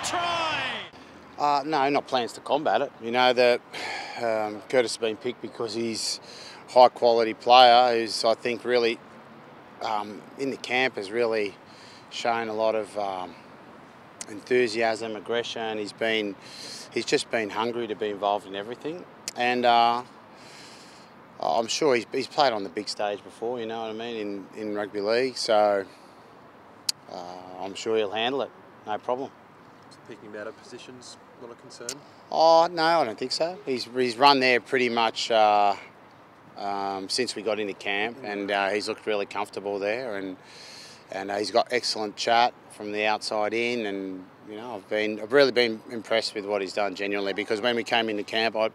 a try! No, not plans to combat it. You know, that Curtis has been picked because he's a high quality player who's, I think, really in the camp has really shown a lot of enthusiasm, aggression. He's just been hungry to be involved in everything, and I'm sure he's played on the big stage before. You know what I mean, in rugby league. So I'm sure he'll handle it, no problem. Picking him out of positions, not a concern? Oh no, I don't think so. He's run there pretty much since we got into camp, and he's looked really comfortable there, and he's got excellent chat from the outside in, and you know I've really been impressed with what he's done genuinely, because when we came into camp I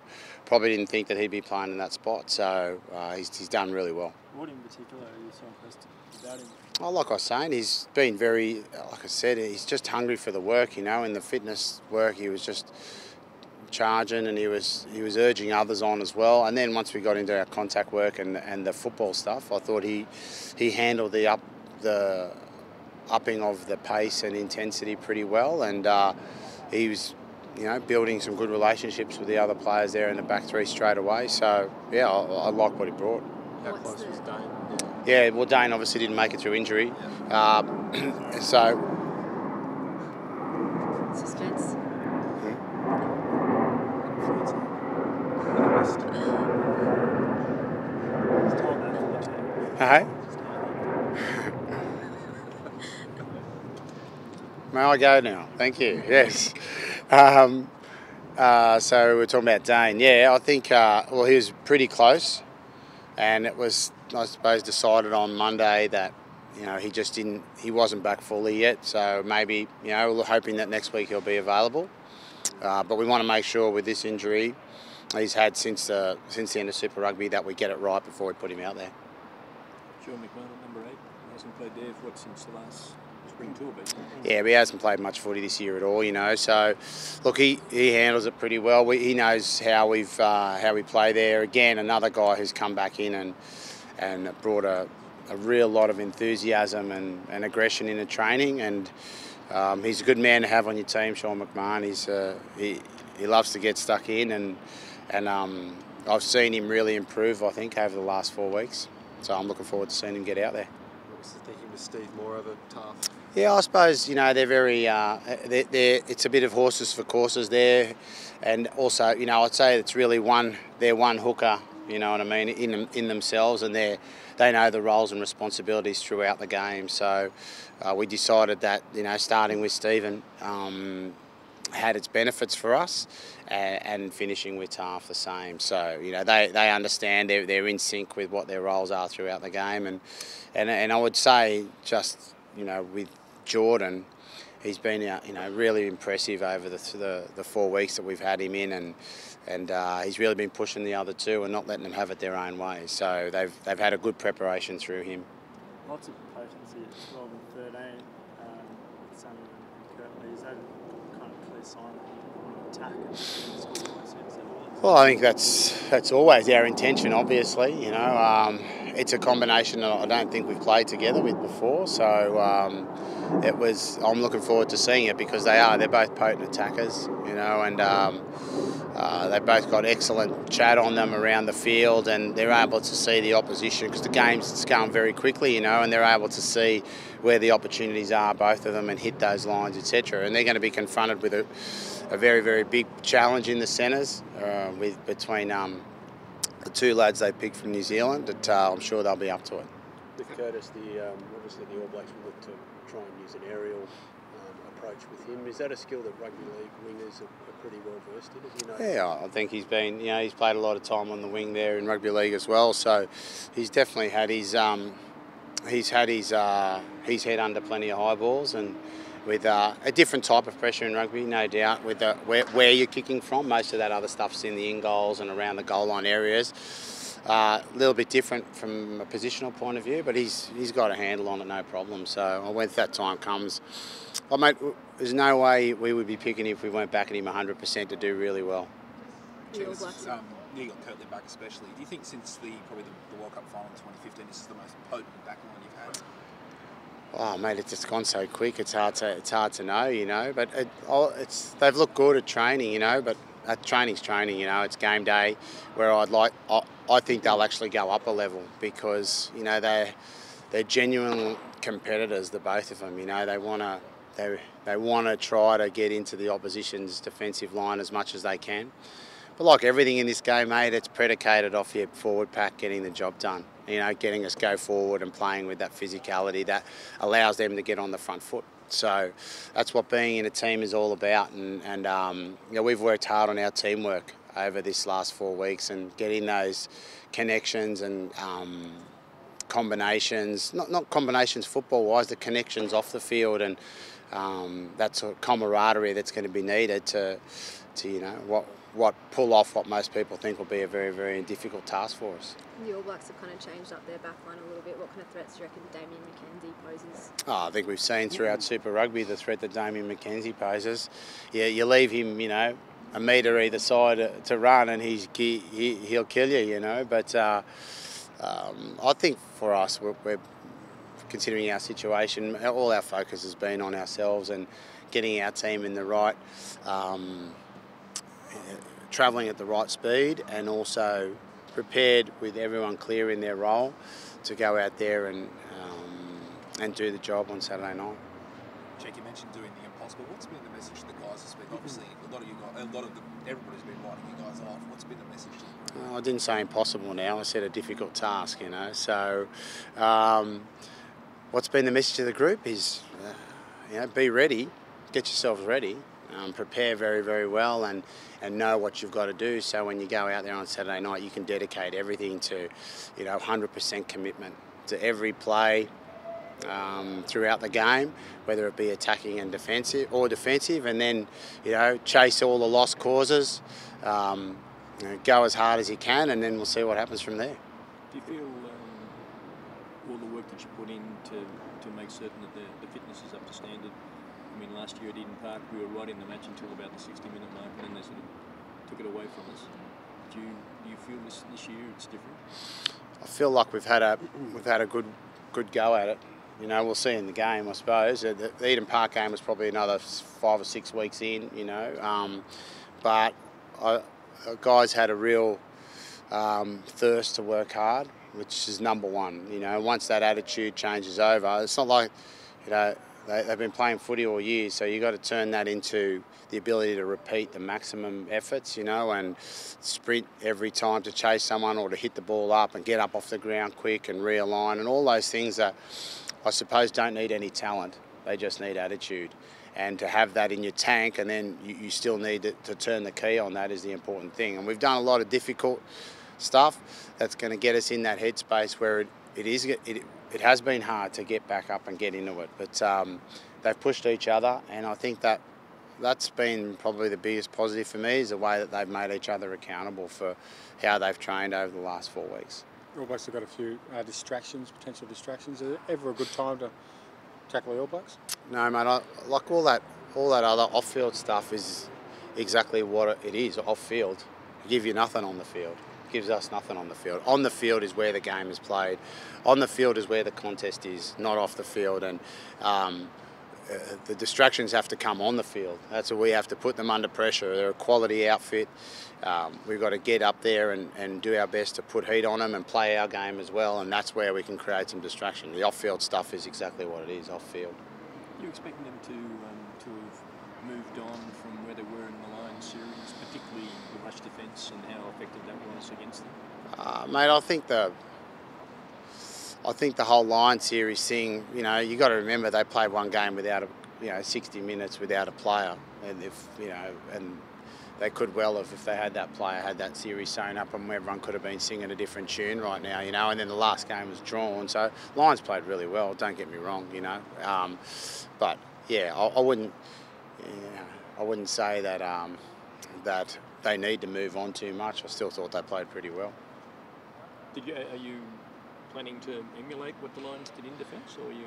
probably didn't think that he'd be playing in that spot, so he's done really well. What in particular are you so impressed about him? Oh, like I was saying, he's been very, like I said, he's just hungry for the work, you know. In the fitness work, he was just charging, and he was urging others on as well. And then once we got into our contact work and the football stuff, I thought he handled the upping of the pace and intensity pretty well, and he was, you know, building some good relationships with the other players there in the back three straight away. So yeah, I like what he brought. How close was Dane? Yeah, well, Dane obviously didn't make it through injury, so. Suspense. Hey. May I go now? Thank you. Yes. So we're talking about Dane. Yeah, I think well, he was pretty close, and it was, I suppose, decided on Monday that, you know, he wasn't back fully yet. So maybe, you know, we're hoping that next week he'll be available. But we want to make sure with this injury he's had since the end of Super Rugby that we get it right before we put him out there. Sean McMahon, number 8, he hasn't played there since the last spring tour, basically. Yeah, but he hasn't played much footy this year at all, you know. So, look, he handles it pretty well. He knows how we play there. Again, another guy who's come back in and brought a real lot of enthusiasm and aggression into training. And he's a good man to have on your team, Sean McMahon. He loves to get stuck in, and I've seen him really improve, I think, over the last 4 weeks. So I'm looking forward to seeing him get out there. What was the thinking with Steve Moore over Taft? Yeah, I suppose, you know, they're very, it's a bit of horses for courses there. And also, you know, I'd say it's really they're one hooker, you know what I mean, in themselves, and they know the roles and responsibilities throughout the game. So we decided that, you know, starting with Stephen had its benefits for us, and finishing with Taft the same. So, you know, they understand, they're in sync with what their roles are throughout the game, and I would say just, you know, with Jordan, he's been, you know, really impressive over the 4 weeks that we've had him in, and he's really been pushing the other two and not letting them have it their own way. So they've had a good preparation through him. Lots of potency at 12 and 13 with Sonny and Curtly. Is that kind of clear sign that you want to attack and score points? Well, I think that's always our intention, obviously. You know, it's a combination that I don't think we've played together with before. So I'm looking forward to seeing it, because they're both potent attackers, you know, and they've both got excellent chat on them around the field, and they're able to see the opposition, because the game's going very quickly, you know, and they're able to see where the opportunities are, both of them, and hit those lines, etc. And they're going to be confronted with a very, very big challenge in the centres between the two lads they picked from New Zealand. That I'm sure they'll be up to it. With Curtis, obviously the All Blacks will look to try and use an aerial approach with him. Is that a skill that rugby league wingers are pretty well versed in? Have you noticed? Yeah, I think he's been, you know, he's played a lot of time on the wing there in rugby league as well. So he's definitely had his head under plenty of high balls, and with a different type of pressure in rugby, no doubt, with where you're kicking from. Most of that other stuff's in the in goals and around the goal line areas. A little bit different from a positional point of view, but he's got a handle on it, no problem. So when that time comes, mate, there's no way we would be picking him if we weren't backing him 100% to do really well. The All Blacks. You got Curtly back especially. Do you think since probably the World Cup final in 2015, this is the most potent backline you've had? Oh, mate, it's just gone so quick. It's hard to know, you know. But they've looked good at training, you know. But training's training, you know. It's game day, where I think they'll actually go up a level because you know they're genuine competitors, the both of them. You know, they want to try to get into the opposition's defensive line as much as they can. But like everything in this game, mate, it's predicated off your forward pack getting the job done. You know, getting us go forward and playing with that physicality that allows them to get on the front foot. So that's what being in a team is all about. And you know, we've worked hard on our teamwork over this last 4 weeks and getting those connections and combinations, not combinations football-wise, the connections off the field and that sort of camaraderie that's going to be needed to you know, pull off what most people think will be a very, very difficult task for us. The All Blacks have kind of changed up their backline a little bit. What kind of threats do you reckon Damien McKenzie poses? Oh, I think we've seen throughout Super Rugby the threat that Damien McKenzie poses. Yeah, you leave him, you know, a metre either side to run and he'll kill you, you know. But I think for us, we're considering our situation, all our focus has been on ourselves and getting our team in the right, travelling at the right speed and also prepared with everyone clear in their role to go out there and do the job on Saturday night. Cheika, you mentioned doing the impossible. What's been the message to the guys this week? Obviously, everybody's been writing you guys off. What's been the message to the group? I didn't say impossible now. I said a difficult task, you know. So what's been the message to the group is, you know, be ready, get yourselves ready, prepare very, very well and know what you've got to do so when you go out there on Saturday night you can dedicate everything to, you know, 100% commitment to every play throughout the game, whether it be attacking and defensive, and then, you know, chase all the lost causes, you know, go as hard as you can, and then we'll see what happens from there. Do you feel all the work that you put in to make certain that the fitness is up to standard? I mean, last year at Eden Park, we were right in the match until about the 60-minute mark, and then they sort of took it away from us. Do you feel this year it's different? I feel like we've had a good go at it. You know, we'll see in the game, I suppose. The Eden Park game was probably another 5 or 6 weeks in. You know, but guys had a real thirst to work hard, which is number one. You know, once that attitude changes over, it's not like, you know, they've been playing footy all year, so you've got to turn that into the ability to repeat the maximum efforts, you know, and sprint every time to chase someone or to hit the ball up and get up off the ground quick and realign and all those things that I suppose don't need any talent. They just need attitude. And to have that in your tank and then you still need to turn the key on that is the important thing. And we've done a lot of difficult stuff that's going to get us in that headspace where it has been hard to get back up and get into it, but they've pushed each other, and I think that's been probably the biggest positive for me is the way that they've made each other accountable for how they've trained over the last 4 weeks. All Blacks have got a few potential distractions. Is it ever a good time to tackle the All Blacks? No, mate. Like all that other off-field stuff is exactly what it is. Off-field, give you nothing on the field. Gives us nothing on the field. On the field is where the game is played. On the field is where the contest is, not off the field. And the distractions have to come on the field. That's where we have to put them under pressure. They're a quality outfit. We've got to get up there and do our best to put heat on them and play our game as well. And that's where we can create some distraction. The off-field stuff is exactly what it is, off-field. Are you expecting them to have moved on from where they were in the Lions series, particularly the rush defence and how effective that was against them? Mate, I think the whole Lions series thing, you know, you got to remember they played one game without 60 minutes without a player, and and they could well have, if they had that player, had that series sewn up, and everyone could have been singing a different tune right now, you know. And then the last game was drawn, so Lions played really well. Don't get me wrong, you know, but yeah, I wouldn't say that that they need to move on too much. I still thought they played pretty well. Are you planning to emulate what the Lions did in defence, or you?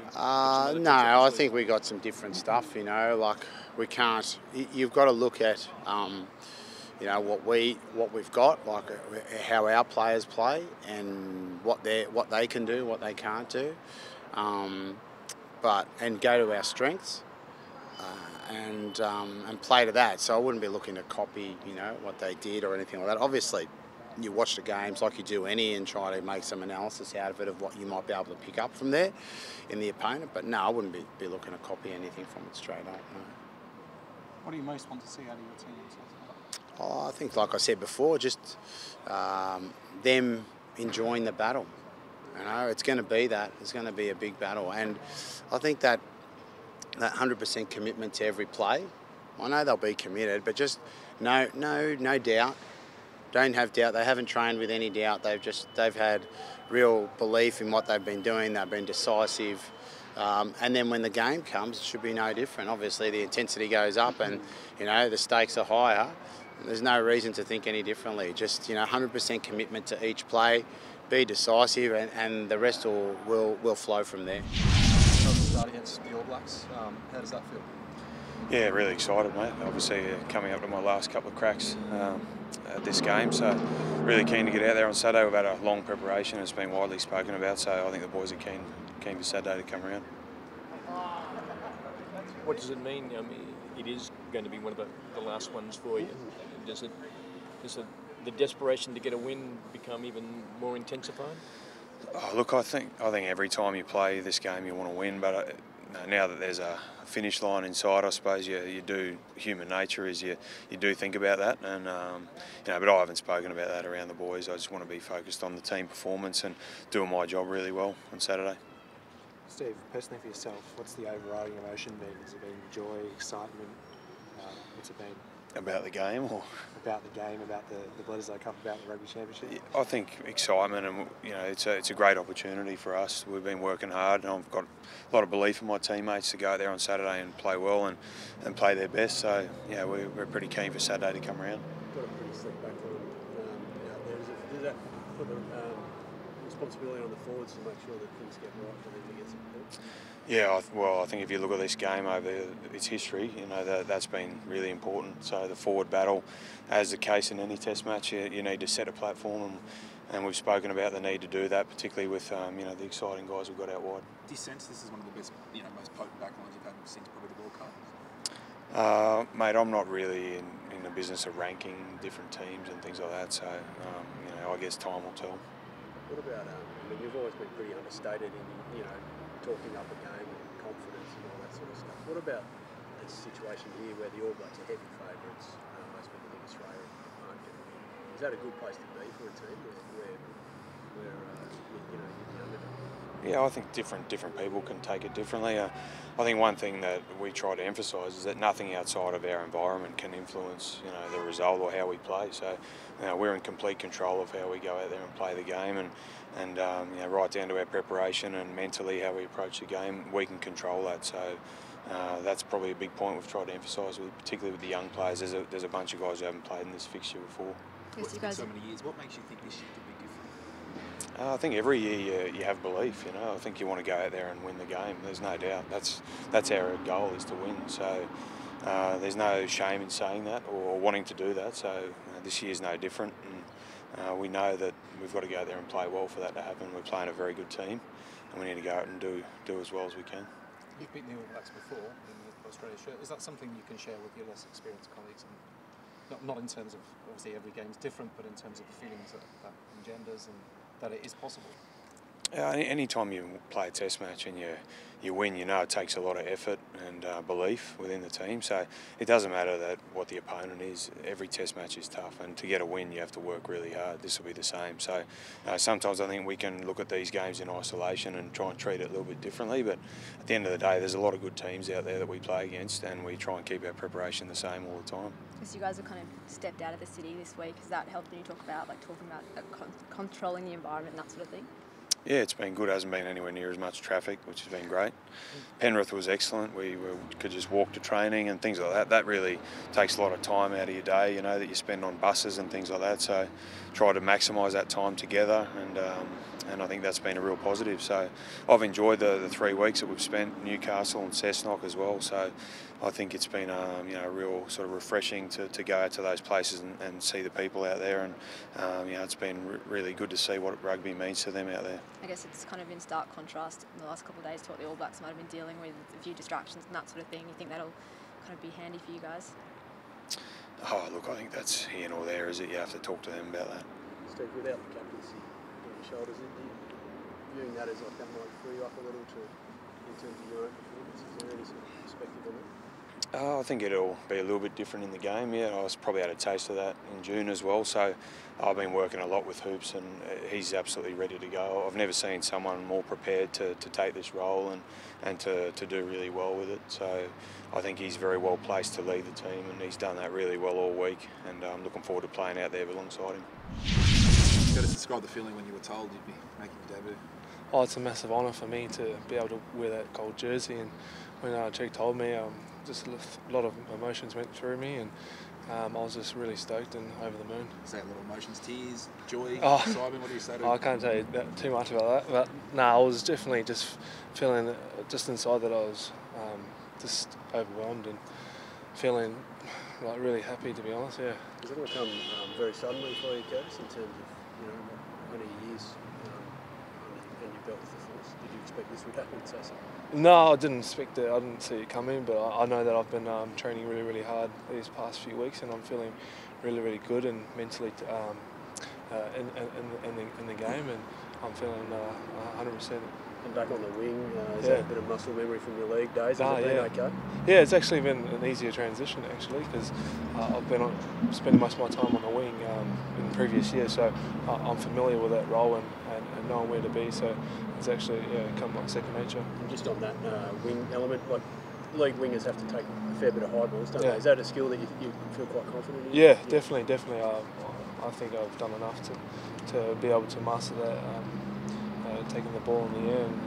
No, I think we got some different stuff. You know, like we can't. You've got to look at, you know, what we've got, like how our players play and what they can do, what they can't do. and go to our strengths and play to that. So I wouldn't be looking to copy, what they did or anything like that. Obviously, you watch the games like you do any and try to make some analysis out of it of what you might be able to pick up from there in the opponent. But no, I wouldn't be looking to copy anything from it straight up. No. What do you most want to see out of your team? I think, like I said before, just them enjoying the battle. It's going to be that. It's going to be a big battle, and I think that 100% commitment to every play. I know they'll be committed, but just no doubt. Don't have doubt. They haven't trained with any doubt. They've had real belief in what they've been doing. They've been decisive, and then when the game comes, it should be no different. Obviously, the intensity goes up, and the stakes are higher. There's no reason to think any differently. Just 100% commitment to each play, be decisive, and the rest will flow from there. Start against the All Blacks. How does that feel? Yeah, really excited, mate. Obviously, coming up to my last couple of cracks at this game, so really keen to get out there on Saturday. We've had a long preparation. It's been widely spoken about, so I think the boys are keen for Saturday to come around. What does it mean? I mean, it is going to be one of the last ones for you. Does the desperation to get a win become even more intensified? Oh, look, I think every time you play this game you want to win, but now that there's a finish line inside, I suppose you do. Human nature is you do think about that, and but I haven't spoken about that around the boys. I just want to be focused on the team performance and doing my job really well on Saturday. Steve, personally for yourself, what's the overriding emotion been? Has it been joy, excitement? What's it been? About the game, or about the game, about the Bledisloe Cup, about the Rugby Championship? Yeah, I think excitement, and it's a great opportunity for us. We've been working hard, and I've got a lot of belief in my teammates to go out there on Saturday and play well and play their best. So yeah, we're pretty keen for Saturday to come around. Got a pretty slick backline out there. Does that put the responsibility on the forwards to make sure that things get right for them to get some help? Yeah, I think if you look at this game over its history, that's been really important. So the forward battle, as the case in any Test match, you need to set a platform, and we've spoken about the need to do that, particularly with the exciting guys we've got out wide. Do you sense this is one of the best, most potent backlines you've had since probably the World Cup? Mate, I'm not really in the business of ranking different teams and things like that. So I guess time will tell. What about? You've always been pretty understated in talking up a game and confidence and all that sort of stuff. What about this situation here where the All Blacks are heavy favourites? Most people think Australia aren't going to win. Is that a good place to be for a team where you're the underdog? Yeah, I think different people can take it differently. I think one thing that we try to emphasise is that nothing outside of our environment can influence the result or how we play. So we're in complete control of how we go out there and play the game, and right down to our preparation and mentally how we approach the game, we can control that. So that's probably a big point we've tried to emphasise, particularly with the young players. There's a bunch of guys who haven't played in this fixture before. Yes, you guys. So many years. What makes you think this year could be different? I think every year you have belief. I think you want to go out there and win the game. There's no doubt. That's our goal, is to win. So there's no shame in saying that or wanting to do that. So this year's no different, and we know that we've got to go out there and play well for that to happen. We're playing a very good team, and we need to go out and do as well as we can. You've beaten the All Blacks before in the Australia shirt. Is that something you can share with your less experienced colleagues? And not in terms of, obviously every game's different, but in terms of the feelings that engenders and that it is possible? Any time you play a Test match and you win, it takes a lot of effort and belief within the team. So it doesn't matter what the opponent is. Every Test match is tough, and to get a win, you have to work really hard. This will be the same. So sometimes I think we can look at these games in isolation and try and treat it a little bit differently. But at the end of the day, there's a lot of good teams out there that we play against, and we try and keep our preparation the same all the time. So you guys have kind of stepped out of the city this week. Has that helped when you talk about controlling the environment and that sort of thing? Yeah, it's been good. Hasn't been anywhere near as much traffic, which has been great. Penrith was excellent. We could just walk to training and things like that. That really takes a lot of time out of your day, that you spend on buses and things like that. So try to maximise that time together, and I think that's been a real positive. So I've enjoyed the 3 weeks that we've spent Newcastle and Cessnock as well. So I think it's been real sort of refreshing to go out to those places and see the people out there, and it's been really good to see what rugby means to them out there. I guess it's kind of in stark contrast in the last couple of days to what the All Blacks might have been dealing with, a few distractions and that sort of thing. You think that'll kind of be handy for you guys? Oh, look, I think that's here nor there, is it? You have to talk to them about that. Steve, without the captaincy on your shoulders, viewing that as like that might free you up a little in terms of your own performance? Is there any sort of perspective on that? I think it'll be a little bit different in the game. Yeah, I was probably had a taste of that in June as well. So I've been working a lot with Hoops, and he's absolutely ready to go. I've never seen someone more prepared to take this role and to do really well with it. So I think he's very well placed to lead the team, and he's done that really well all week. And I'm looking forward to playing out there alongside him. Curtis, describe the feeling when you were told you'd be making your debut. Oh, it's a massive honour for me to be able to wear that gold jersey, and when Cheika told me, just a lot of emotions went through me, and I was just really stoked and over the moon. Say a lot of emotions, tears, joy, Oh, excitement, what do you say to I can't tell you too much about that, but no, I was definitely just feeling just inside that I was just overwhelmed and feeling like really happy, to be honest. Yeah. Does it all come very suddenly for you, Curtis, in terms of how many years and you belt with the Force? Did you expect this would happen so soon? No, I didn't expect it. I didn't see it coming, but I know that I've been training really, really hard these past few weeks, and I'm feeling really, really good and mentally in the game, and I'm feeling 100%. And back on the wing, is that a bit of muscle memory from your league days? Has it been okay? Yeah, it's actually been an easier transition actually, because I've been spending most of my time on the wing in previous years, so I'm familiar with that role and knowing where to be. So it's actually come like second nature. And just on that wing element, like league wingers have to take a fair bit of high balls, don't they? Is that a skill that you feel quite confident in? Yeah, definitely. I think I've done enough to be able to master that. Taking the ball in the air, and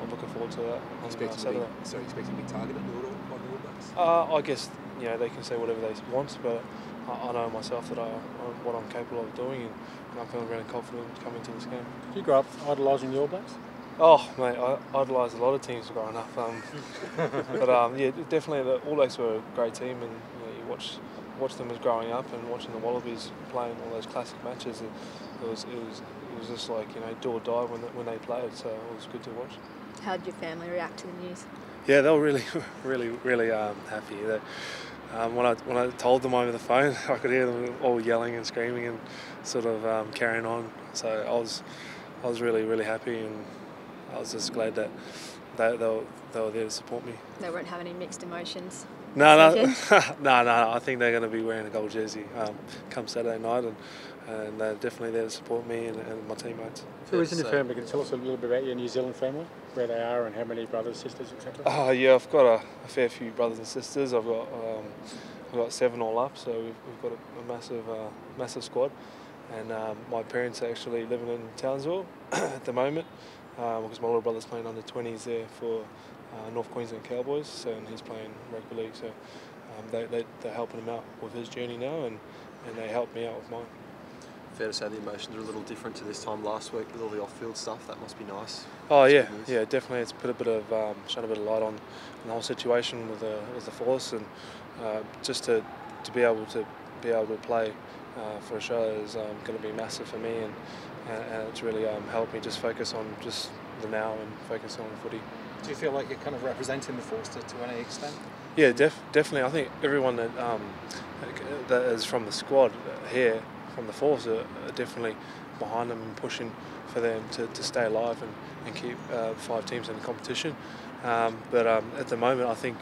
I'm looking forward to that on Saturday. So you expect to be targeted by the All Blacks? I guess they can say whatever they want, but I know myself that what I'm capable of doing, and I'm feeling really confident coming to this game. Did you grow up idolising the All Blacks? Oh, mate, I idolised a lot of teams growing up. But definitely the All Blacks were a great team, and you watch them as growing up, and watching the Wallabies playing all those classic matches. It was just like do or die when they played. So it was good to watch. How did your family react to the news? Yeah, they were really, really, really happy. When I told them over the phone, I could hear them all yelling and screaming and sort of carrying on. So I was really, really happy, and I was just glad that they were there to support me. They won't have any mixed emotions? No. I think they're going to be wearing a gold jersey come Saturday night, and they're definitely there to support me and my teammates. Who is in your family? Can you tell us a little bit about your New Zealand family, where they are and how many brothers, sisters, etc.? Yeah, I've got a fair few brothers and sisters. I've got 7 all up, so we've got a massive squad. And my parents are actually living in Townsville at the moment, because my little brother's playing under 20s there for North Queensland Cowboys, and he's playing rugby league. So they're helping him out with his journey now, and they help me out with mine. Fair to say the emotions are a little different to this time last week with all the off-field stuff. That must be nice. Oh yeah, definitely. It's put a bit of shone a bit of light on the whole situation with the Force, and just to be able to play for Australia is going to be massive for me, and it's really helped me just focus on just the now and focus on footy. Do you feel like you're kind of representing the Force to any extent? Yeah, definitely. I think everyone that is from the squad here, from the Force, are definitely behind them and pushing for them to stay alive and keep 5 teams in the competition. But at the moment, I think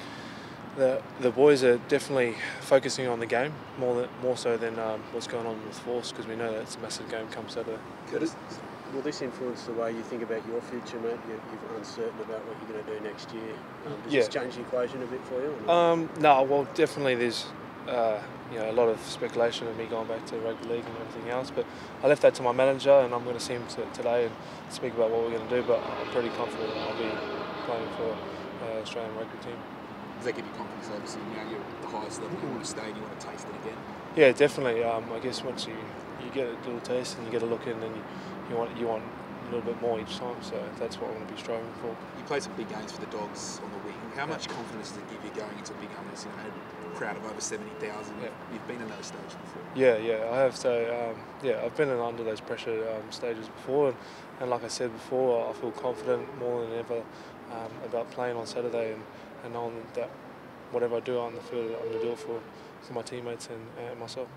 the boys are definitely focusing on the game more so than what's going on with Force, because we know that it's a massive game come Saturday. Will this influence the way you think about your future, mate? You're uncertain about what you're going to do next year. Does this change the equation a bit for you? No, well, definitely there's a lot of speculation of me going back to Rugby League and everything else, but I left that to my manager, and I'm going to see him today and speak about what we're going to do, but I'm pretty confident I'll be playing for the Australian rugby team. Does that give you confidence, obviously, you're at the highest level, you want to stay and you want to taste it again? Yeah, definitely. I guess once you get a little taste and you get a look in, and you want little bit more each time. So that's what I want to be striving for. You played some big games for the Dogs on the wing. How much confidence does it give you going into big games? You know, a crowd of over 70,000. You've been in those stages before. Yeah, I have. So I've been under those pressure stages before, and like I said before, I feel confident more than ever about playing on Saturday and knowing that whatever I do on the field, I'm going to do it for my teammates and myself.